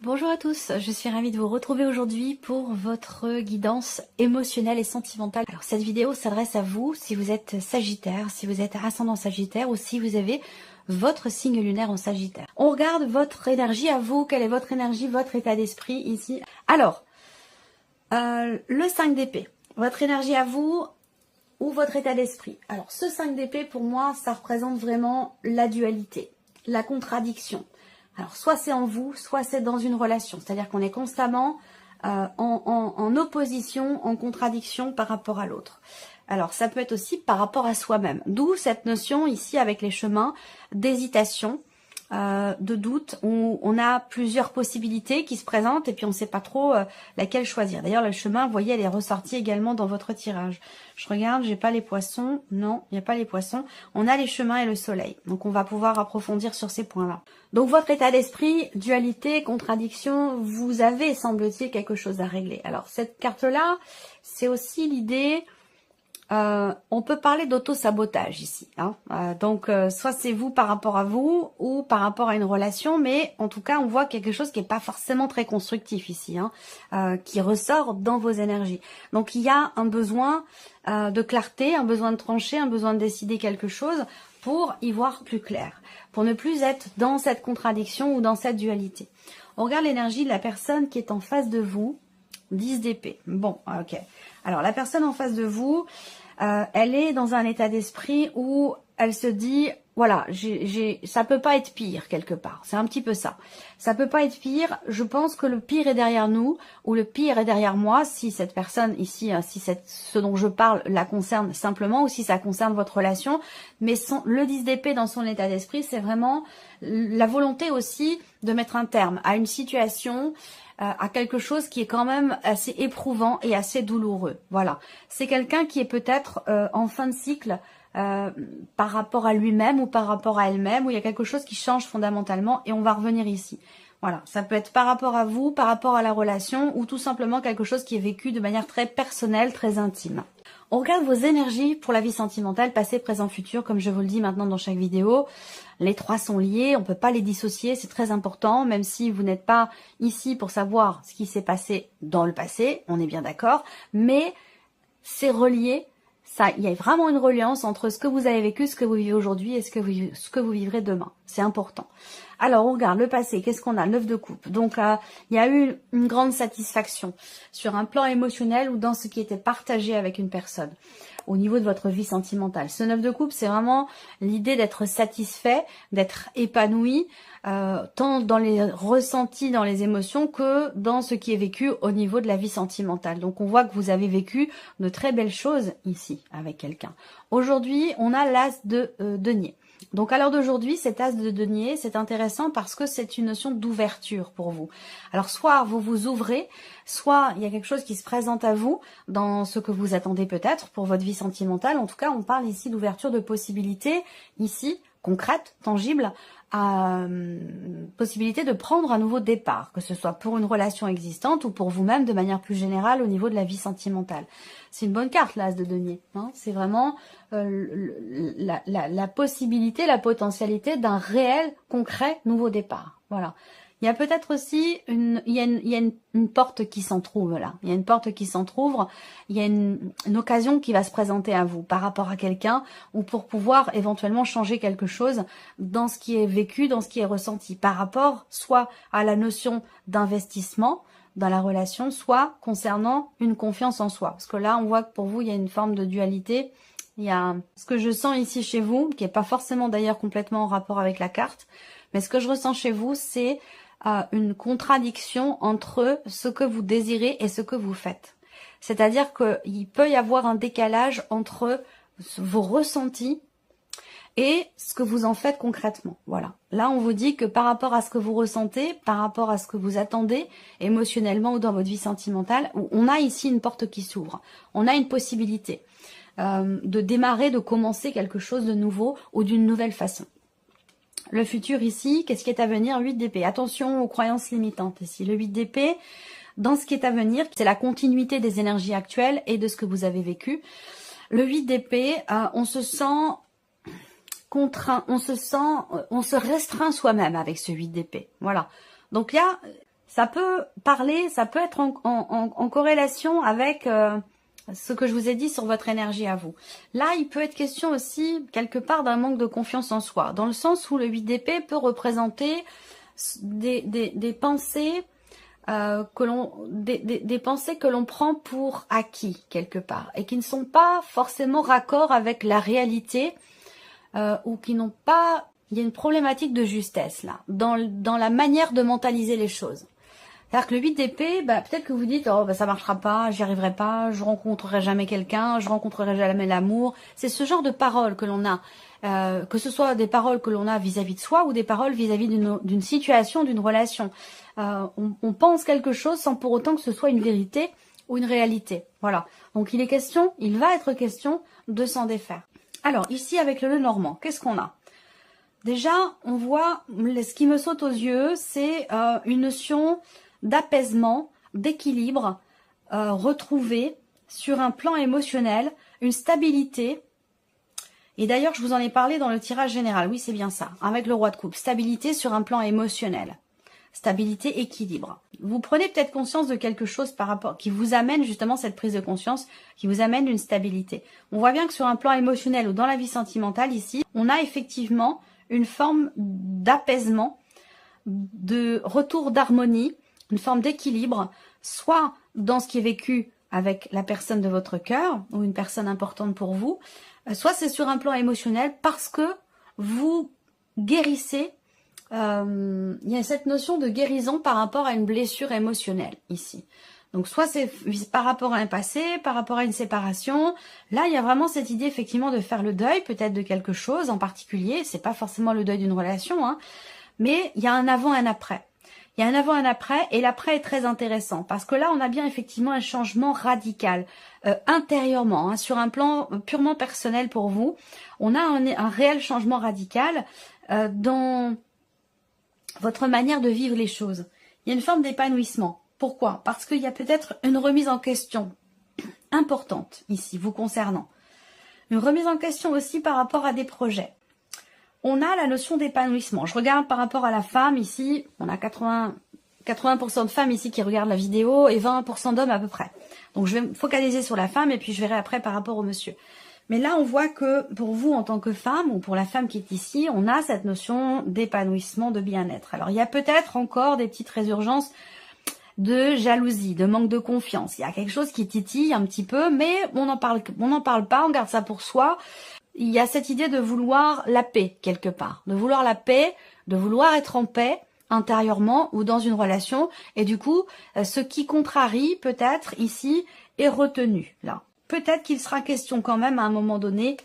Bonjour à tous, je suis ravie de vous retrouver aujourd'hui pour votre guidance émotionnelle et sentimentale. Alors cette vidéo s'adresse à vous si vous êtes Sagittaire, si vous êtes ascendant Sagittaire ou si vous avez votre signe lunaire en Sagittaire. On regarde votre énergie à vous, quelle est votre énergie, votre état d'esprit ici. Alors, le 5 d'épée, votre énergie à vous ou votre état d'esprit. Alors ce 5 d'épée pour moi ça représente vraiment la dualité, la contradiction. Alors, soit c'est en vous, soit c'est dans une relation. C'est-à-dire qu'on est constamment en opposition, en contradiction par rapport à l'autre. Alors, ça peut être aussi par rapport à soi-même. D'où cette notion ici avec les chemins d'hésitation, de doute, où on a plusieurs possibilités qui se présentent et puis on ne sait pas trop laquelle choisir. D'ailleurs, le chemin, vous voyez, elle est ressortie également dans votre tirage. Je regarde, j'ai pas les poissons. Non, il n'y a pas les poissons. On a les chemins et le soleil. Donc, on va pouvoir approfondir sur ces points-là. Donc, votre état d'esprit, dualité, contradiction, vous avez, semble-t-il, quelque chose à régler. Alors, cette carte-là, c'est aussi l'idée... on peut parler d'auto-sabotage ici. Hein. Donc, soit c'est vous par rapport à vous ou par rapport à une relation, mais en tout cas, on voit quelque chose qui n'est pas forcément très constructif ici, hein, qui ressort dans vos énergies. Donc, il y a un besoin de clarté, un besoin de trancher, un besoin de décider quelque chose pour y voir plus clair, pour ne plus être dans cette contradiction ou dans cette dualité. On regarde l'énergie de la personne qui est en face de vous, 10 d'épée. Bon, ok. Alors, la personne en face de vous, elle est dans un état d'esprit où elle se dit, voilà, ça peut pas être pire quelque part. C'est un petit peu ça. Ça peut pas être pire. Je pense que le pire est derrière nous ou le pire est derrière moi si cette personne ici, si ce dont je parle la concerne simplement ou si ça concerne votre relation. Mais le 10 d'épée dans son état d'esprit, c'est vraiment la volonté aussi de mettre un terme à une situation, à quelque chose qui est quand même assez éprouvant et assez douloureux. Voilà. C'est quelqu'un qui est peut-être en fin de cycle par rapport à lui-même ou par rapport à elle-même, où il y a quelque chose qui change fondamentalement et on va revenir ici. Voilà. Ça peut être par rapport à vous, par rapport à la relation ou tout simplement quelque chose qui est vécu de manière très personnelle, très intime. On regarde vos énergies pour la vie sentimentale, passé, présent, futur, comme je vous le dis maintenant dans chaque vidéo. Les trois sont liés, on ne peut pas les dissocier, c'est très important, même si vous n'êtes pas ici pour savoir ce qui s'est passé dans le passé, on est bien d'accord, mais c'est relié, il y a vraiment une reliance entre ce que vous avez vécu, ce que vous vivez aujourd'hui et ce que vous vivrez demain. C'est important. Alors, on regarde le passé. Qu'est-ce qu'on a? 9 de coupe. Donc, il y a eu une grande satisfaction sur un plan émotionnel ou dans ce qui était partagé avec une personne au niveau de votre vie sentimentale. Ce 9 de coupe, c'est vraiment l'idée d'être satisfait, d'être épanoui, tant dans les ressentis, dans les émotions, que dans ce qui est vécu au niveau de la vie sentimentale. Donc, on voit que vous avez vécu de très belles choses ici avec quelqu'un. Aujourd'hui, on a l'as de denier. Donc à l'heure d'aujourd'hui, cet as de denier, c'est intéressant parce que c'est une notion d'ouverture pour vous. Alors soit vous vous ouvrez, soit il y a quelque chose qui se présente à vous dans ce que vous attendez peut-être pour votre vie sentimentale. En tout cas, on parle ici d'ouverture de possibilités, ici, concrètes, tangibles, possibilité de prendre un nouveau départ, que ce soit pour une relation existante ou pour vous-même de manière plus générale au niveau de la vie sentimentale. C'est une bonne carte, l'as de denier. Hein. C'est vraiment la possibilité, la potentialité d'un réel, concret nouveau départ. Voilà. Il y a peut-être aussi une porte qui s'entrouvre là. Il y a une porte qui s'entrouvre. Il y a une occasion qui va se présenter à vous par rapport à quelqu'un ou pour pouvoir éventuellement changer quelque chose dans ce qui est vécu, dans ce qui est ressenti par rapport soit à la notion d'investissement dans la relation, soit concernant une confiance en soi. Parce que là, on voit que pour vous, il y a une forme de dualité. Il y a ce que je sens ici chez vous, qui n'est pas forcément d'ailleurs complètement en rapport avec la carte, mais ce que je ressens chez vous, c'est une contradiction entre ce que vous désirez et ce que vous faites. C'est-à-dire qu'il peut y avoir un décalage entre vos ressentis et ce que vous en faites concrètement. Voilà. Là, on vous dit que par rapport à ce que vous ressentez, par rapport à ce que vous attendez émotionnellement ou dans votre vie sentimentale, on a ici une porte qui s'ouvre. On a une possibilité de démarrer, de commencer quelque chose de nouveau ou d'une nouvelle façon. Le futur ici, qu'est-ce qui est à venir? 8 d'épée. Attention aux croyances limitantes ici. Le 8 d'épée, dans ce qui est à venir, c'est la continuité des énergies actuelles et de ce que vous avez vécu. Le 8 d'épée, on se sent contraint, on se restreint soi-même avec ce 8 d'épée. Voilà. Donc là, ça peut parler, ça peut être en corrélation avec ce que je vous ai dit sur votre énergie à vous. Là, il peut être question aussi, quelque part, d'un manque de confiance en soi, dans le sens où le 8 d'épée peut représenter des pensées des pensées que l'on prend pour acquis, quelque part, et qui ne sont pas forcément raccord avec la réalité, ou qui n'ont pas... Il y a une problématique de justesse, là, dans la manière de mentaliser les choses. C'est-à-dire que le 8 d'épée, peut-être que vous dites, oh, ça marchera pas, j'y arriverai pas, je rencontrerai jamais quelqu'un, je rencontrerai jamais l'amour. C'est ce genre de paroles que l'on a, que ce soit des paroles que l'on a vis-à-vis de soi ou des paroles vis-à-vis d'une situation, d'une relation. On pense quelque chose sans pour autant que ce soit une vérité ou une réalité. Voilà. Donc il va être question de s'en défaire. Alors ici avec le Lenormand, qu'est-ce qu'on a? Déjà, on voit, ce qui me saute aux yeux, c'est une notion d'apaisement, d'équilibre retrouvé sur un plan émotionnel, une stabilité. Et d'ailleurs, je vous en ai parlé dans le tirage général. Oui, c'est bien ça, avec le roi de coupe. Stabilité sur un plan émotionnel. Stabilité, équilibre. Vous prenez peut-être conscience de quelque chose par rapport qui vous amène justement cette prise de conscience, qui vous amène une stabilité. On voit bien que sur un plan émotionnel ou dans la vie sentimentale, ici, on a effectivement une forme d'apaisement, de retour d'harmonie, une forme d'équilibre, soit dans ce qui est vécu avec la personne de votre cœur ou une personne importante pour vous, soit c'est sur un plan émotionnel parce que vous guérissez. Il y a cette notion de guérison par rapport à une blessure émotionnelle ici. Donc soit c'est par rapport à un passé, par rapport à une séparation. Là, il y a vraiment cette idée effectivement de faire le deuil peut-être de quelque chose en particulier. C'est pas forcément le deuil d'une relation, hein, mais il y a un avant et un après. Il y a un avant et un après, et l'après est très intéressant, parce que là, on a bien effectivement un changement radical, intérieurement, hein, sur un plan purement personnel pour vous. On a un réel changement radical dans votre manière de vivre les choses. Il y a une forme d'épanouissement. Pourquoi? Parce qu'il y a peut-être une remise en question importante ici, vous concernant. Une remise en question aussi par rapport à des projets. On a la notion d'épanouissement. Je regarde par rapport à la femme ici, on a 80% de femmes ici qui regardent la vidéo et 20% d'hommes à peu près. Donc je vais me focaliser sur la femme et puis je verrai après par rapport au monsieur. Mais là, on voit que pour vous, en tant que femme, ou pour la femme qui est ici, on a cette notion d'épanouissement, de bien-être. Alors, il y a peut-être encore des petites résurgences de jalousie, de manque de confiance. Il y a quelque chose qui titille un petit peu, mais on n'en parle pas, on garde ça pour soi. Il y a cette idée de vouloir la paix, quelque part. De vouloir la paix, de vouloir être en paix, intérieurement ou dans une relation. Et du coup, ce qui contrarie, peut-être, ici, est retenu, là. Peut-être qu'il sera question quand même à un moment donné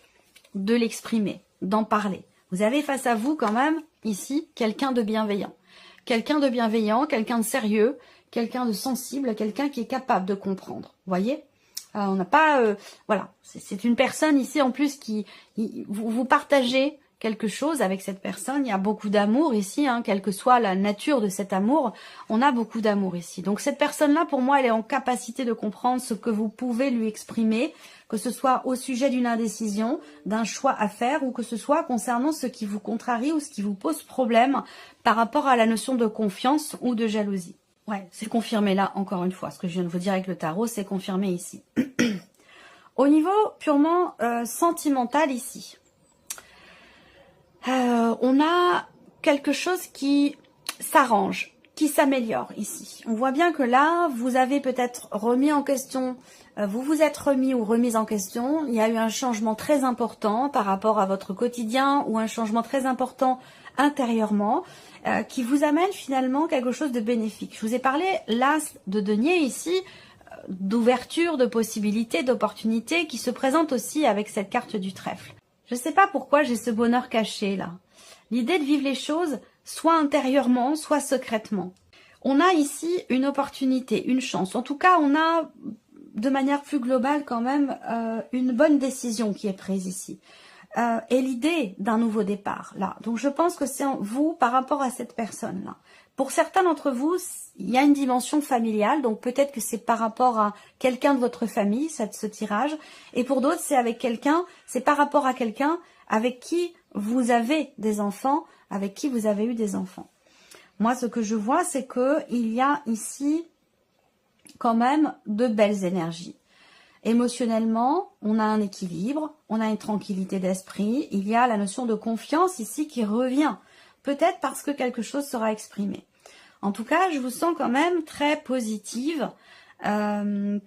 de l'exprimer, d'en parler. Vous avez face à vous quand même ici quelqu'un de bienveillant. Quelqu'un de bienveillant, quelqu'un de sérieux, quelqu'un de sensible, quelqu'un qui est capable de comprendre. Vous voyez, on n'a pas... voilà, c'est une personne ici en plus qui... Vous partagez quelque chose avec cette personne, il y a beaucoup d'amour ici, hein, quelle que soit la nature de cet amour, on a beaucoup d'amour ici. Donc cette personne-là, pour moi, elle est en capacité de comprendre ce que vous pouvez lui exprimer, que ce soit au sujet d'une indécision, d'un choix à faire, ou que ce soit concernant ce qui vous contrarie ou ce qui vous pose problème par rapport à la notion de confiance ou de jalousie. Ouais, c'est confirmé là, encore une fois, ce que je viens de vous dire avec le tarot, c'est confirmé ici. Au niveau purement sentimental ici, on a quelque chose qui s'arrange, qui s'améliore ici. On voit bien que là, vous avez peut-être remis en question, vous vous êtes remis ou remise en question. Il y a eu un changement très important par rapport à votre quotidien ou un changement très important intérieurement qui vous amène finalement quelque chose de bénéfique. Je vous ai parlé, l'as de denier ici, d'ouverture, de possibilités, d'opportunités qui se présentent aussi avec cette carte du trèfle. Je ne sais pas pourquoi j'ai ce bonheur caché là. L'idée de vivre les choses soit intérieurement, soit secrètement. On a ici une opportunité, une chance. En tout cas, on a de manière plus globale quand même une bonne décision qui est prise ici. Et l'idée d'un nouveau départ là. Donc je pense que c'est vous par rapport à cette personne là. Pour certains d'entre vous, il y a une dimension familiale, donc peut-être que c'est par rapport à quelqu'un de votre famille, ce tirage, et pour d'autres, c'est avec quelqu'un, c'est par rapport à quelqu'un avec qui vous avez des enfants, avec qui vous avez eu des enfants. Moi, ce que je vois, c'est que il y a ici quand même de belles énergies. Émotionnellement, on a un équilibre, on a une tranquillité d'esprit. Il y a la notion de confiance ici qui revient. Peut-être parce que quelque chose sera exprimé. En tout cas, je vous sens quand même très positive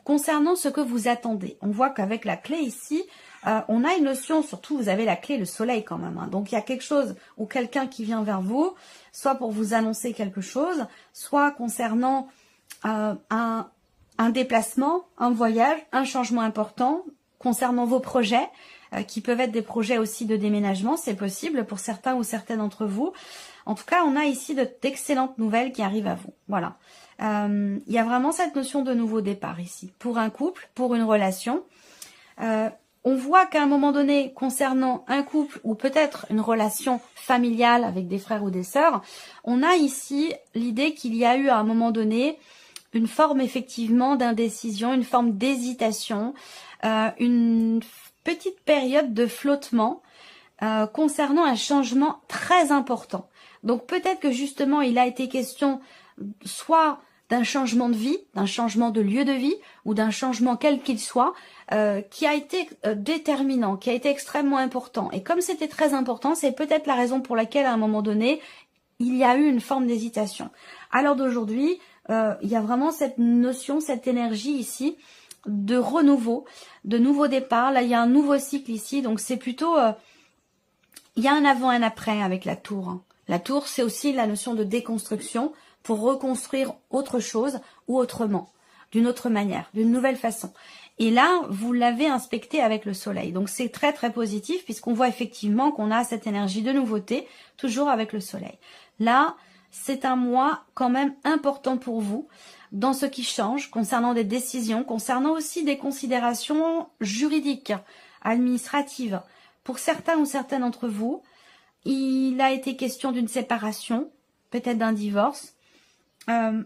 concernant ce que vous attendez. On voit qu'avec la clé ici, on a une notion, surtout vous avez la clé, le soleil quand même. Hein. Donc il y a quelque chose ou quelqu'un qui vient vers vous, soit pour vous annoncer quelque chose, soit concernant un déplacement, un voyage, un changement important, concernant vos projets, qui peuvent être des projets aussi de déménagement, c'est possible pour certains ou certaines d'entre vous. En tout cas, on a ici d'excellentes nouvelles qui arrivent à vous. Voilà. Il y a vraiment cette notion de nouveau départ ici. Pour un couple, pour une relation. On voit qu'à un moment donné, concernant un couple ou peut-être une relation familiale avec des frères ou des sœurs, on a ici l'idée qu'il y a eu à un moment donné une forme effectivement d'indécision, une forme d'hésitation, une petite période de flottement concernant un changement très important. Donc peut-être que justement il a été question soit d'un changement de vie, d'un changement de lieu de vie ou d'un changement quel qu'il soit qui a été déterminant, qui a été extrêmement important. Et comme c'était très important, c'est peut-être la raison pour laquelle à un moment donné, il y a eu une forme d'hésitation. À l'heure d'aujourd'hui, il y a vraiment cette notion, cette énergie ici de renouveau, de nouveau départ. Là, il y a un nouveau cycle ici, donc c'est plutôt... il y a un avant et un après avec la tour. Hein. La tour, c'est aussi la notion de déconstruction pour reconstruire autre chose ou autrement, d'une autre manière, d'une nouvelle façon. Et là, vous l'avez inspecté avec le soleil. Donc, c'est très, très positif puisqu'on voit effectivement qu'on a cette énergie de nouveauté, toujours avec le soleil. Là, c'est un mois quand même important pour vous dans ce qui change, concernant des décisions, concernant aussi des considérations juridiques, administratives. Pour certains ou certaines d'entre vous, il a été question d'une séparation, peut-être d'un divorce,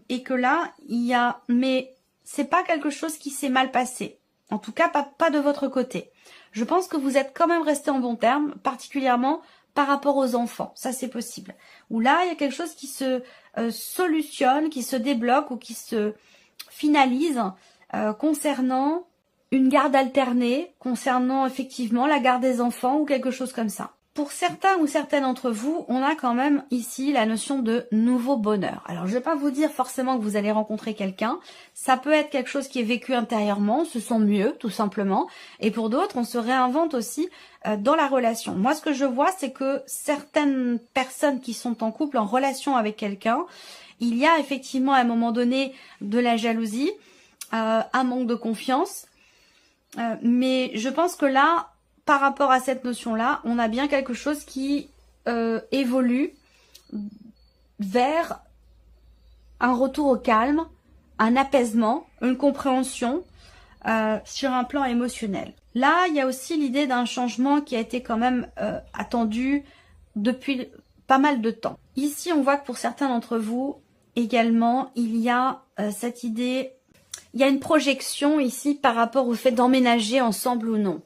et que là, il y a... Mais c'est pas quelque chose qui s'est mal passé. En tout cas, pas de votre côté. Je pense que vous êtes quand même resté en bon terme, particulièrement par rapport aux enfants. Ça, c'est possible. Ou là, il y a quelque chose qui se solutionne, qui se débloque ou qui se finalise concernant une garde alternée, concernant effectivement la garde des enfants ou quelque chose comme ça. Pour certains ou certaines d'entre vous, on a quand même ici la notion de nouveau bonheur. Alors, je ne vais pas vous dire forcément que vous allez rencontrer quelqu'un. Ça peut être quelque chose qui est vécu intérieurement, on se sent mieux, tout simplement. Et pour d'autres, on se réinvente aussi dans la relation. Moi, ce que je vois, c'est que certaines personnes qui sont en couple, en relation avec quelqu'un, il y a effectivement à un moment donné de la jalousie, un manque de confiance. Mais je pense que là... Par rapport à cette notion-là, on a bien quelque chose qui évolue vers un retour au calme, un apaisement, une compréhension sur un plan émotionnel. Là, il y a aussi l'idée d'un changement qui a été quand même attendu depuis pas mal de temps. Ici, on voit que pour certains d'entre vous, également, il y a cette idée, il y a une projection ici par rapport au fait d'emménager ensemble ou non.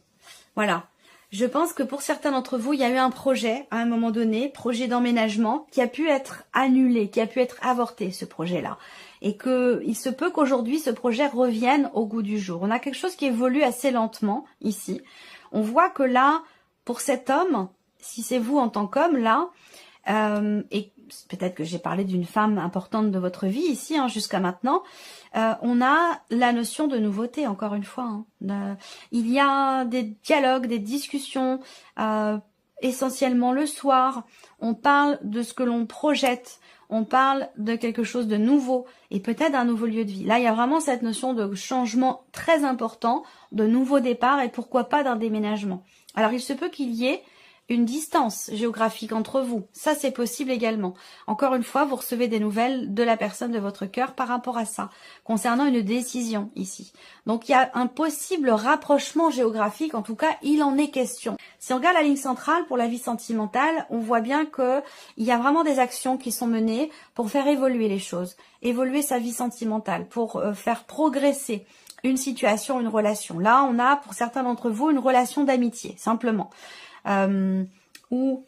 Voilà. Je pense que pour certains d'entre vous, il y a eu un projet, à un moment donné, projet d'emménagement, qui a pu être annulé, qui a pu être avorté, ce projet-là. Et il se peut qu'aujourd'hui, ce projet revienne au goût du jour. On a quelque chose qui évolue assez lentement, ici. On voit que là, pour cet homme, si c'est vous en tant qu'homme, là, et peut-être que j'ai parlé d'une femme importante de votre vie ici, hein, jusqu'à maintenant, on a la notion de nouveauté, encore une fois. Hein. Il y a des dialogues, des discussions, essentiellement le soir. On parle de ce que l'on projette, on parle de quelque chose de nouveau et peut-être d'un nouveau lieu de vie. Là, il y a vraiment cette notion de changement très important, de nouveau départ et pourquoi pas d'un déménagement. Alors, il se peut qu'il y ait une distance géographique entre vous. Ça, c'est possible également. Encore une fois, vous recevez des nouvelles de la personne de votre cœur par rapport à ça, concernant une décision ici. Donc, il y a un possible rapprochement géographique. En tout cas, il en est question. Si on regarde la ligne centrale pour la vie sentimentale, on voit bien que il y a vraiment des actions qui sont menées pour faire évoluer les choses, évoluer sa vie sentimentale, pour faire progresser une situation, une relation. Là, on a, pour certains d'entre vous, une relation d'amitié, simplement. Ou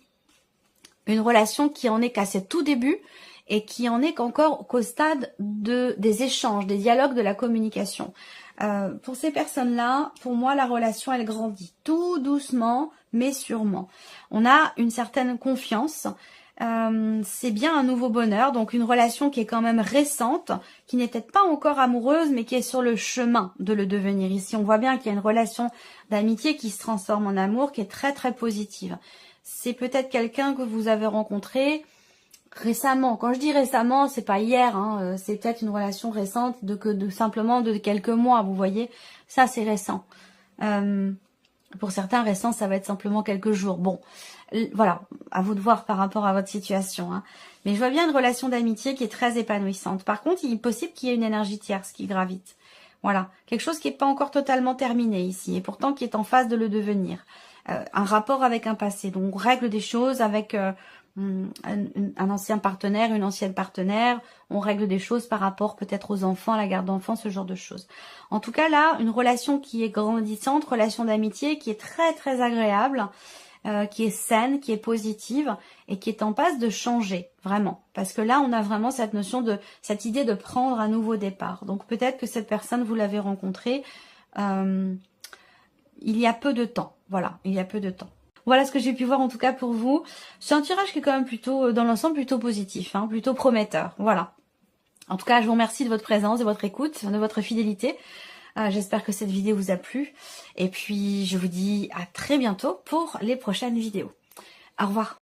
une relation qui en est qu'à ses tout débuts et qui en est qu'encore qu'au stade des échanges, des dialogues, de la communication. Pour ces personnes-là, pour moi, la relation, elle grandit tout doucement, mais sûrement. On a une certaine confiance. C'est bien un nouveau bonheur, donc une relation qui est quand même récente, qui n'est peut-être pas encore amoureuse, mais qui est sur le chemin de le devenir. Ici, on voit bien qu'il y a une relation d'amitié qui se transforme en amour, qui est très très positive. C'est peut-être quelqu'un que vous avez rencontré récemment. Quand je dis récemment, c'est pas hier, hein, c'est peut-être une relation récente simplement de quelques mois, vous voyez. Ça, c'est récent. Pour certains, récent, ça va être simplement quelques jours. Bon, voilà, à vous de voir par rapport à votre situation. Hein. Mais je vois bien une relation d'amitié qui est très épanouissante. Par contre, il est possible qu'il y ait une énergie tierce qui gravite. Voilà, quelque chose qui n'est pas encore totalement terminé ici, et pourtant qui est en phase de le devenir. Un rapport avec un passé. Donc, on règle des choses avec un ancien partenaire, une ancienne partenaire. On règle des choses par rapport peut-être aux enfants, à la garde d'enfants, ce genre de choses. En tout cas, là, une relation qui est grandissante, relation d'amitié qui est très très agréable, qui est saine, qui est positive et qui est en passe de changer, vraiment. Parce que là, on a vraiment cette notion cette idée de prendre un nouveau départ. Donc peut-être que cette personne, vous l'avez rencontrée il y a peu de temps. Voilà, il y a peu de temps. Voilà ce que j'ai pu voir en tout cas pour vous. C'est un tirage qui est quand même plutôt, dans l'ensemble, plutôt positif, hein, plutôt prometteur. Voilà. En tout cas, je vous remercie de votre présence, de votre écoute, de votre fidélité. J'espère que cette vidéo vous a plu. Et puis, je vous dis à très bientôt pour les prochaines vidéos. Au revoir.